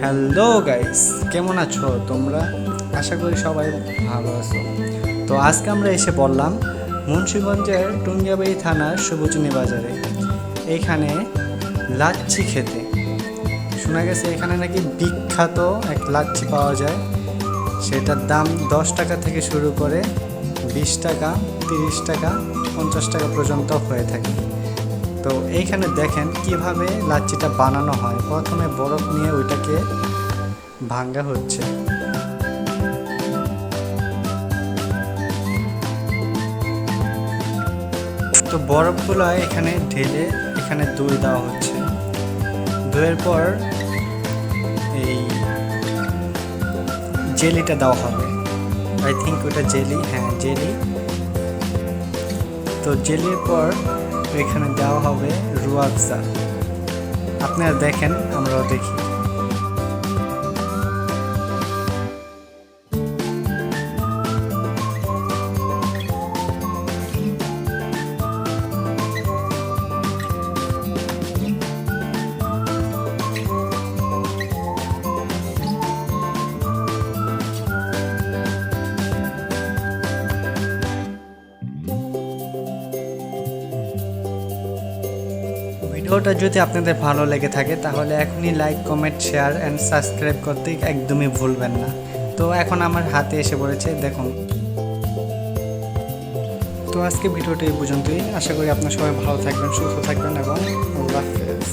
Hello guys, কেমন আছো তোমরা? আশা করি সবাই ভালো আছো। তো আজকে আমরা এসে বললাম মুন্সিগঞ্জের টুঙ্গিয়াবাড়ি থানার সবুজনী বাজারে। এইখানে লাচ্ছি খেতে। শোনা গেছে এখানে নাকি বিখ্যাত এক লাচ্ছি পাওয়া যায়। সেটার দাম 10 টাকা থেকে শুরু করে 20 টাকা, 30 টাকা, 50 টাকা পর্যন্ত হয়ে থাকে। তো এইখানে দেখেন কিভাবে লাচ্ছিটা বানানো হয়। প্রথমে বরফ নিয়ে ওইটাকে ভাঙ্গা হচ্ছে। তো বরফগুলো এখানে ঢেলে এখানে দই দেওয়া হচ্ছে। দইয়ের পর এই জেলিটা দেওয়া হবে। আই থিঙ্ক ওটা জেলি, হ্যাঁ জেলি। তো জেলির পর এখানে দেওয়া হবে রুয়াবজা। আপনারা দেখেন, আমরাও দেখি। ভিডিওটা যদি আপনাদের ভালো লেগে থাকে তাহলে এখনই like, comment, share and subscribe করতে একদমই ভুলবেন না। তো এখন আমার হাতে এসে পড়েছে, দেখুন। তো আজকে ভিডিওটা এই পর্যন্তই। আশা করি আপনারা সবাই ভালো থাকবেন, সুস্থ থাকবেন এবং আল্লাহ হাফেজ।